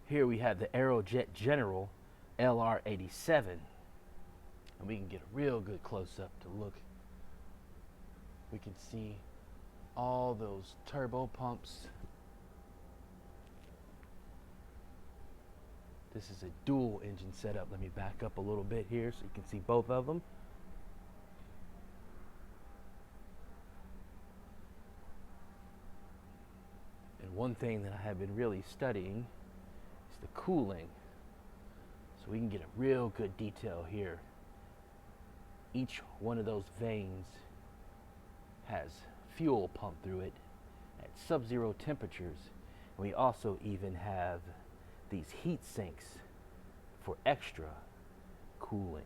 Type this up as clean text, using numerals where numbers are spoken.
Here we have the Aerojet General LR87, and we can get a real good close-up to look. We can see all those turbo pumps. This is a dual engine setup. Let me back up a little bit here so you can see both of them. And one thing that I have been really studying is the cooling. So we can get a real good detail here. Each one of those vanes has fuel pumped through it at sub-zero temperatures. And we also even have these heat sinks for extra cooling.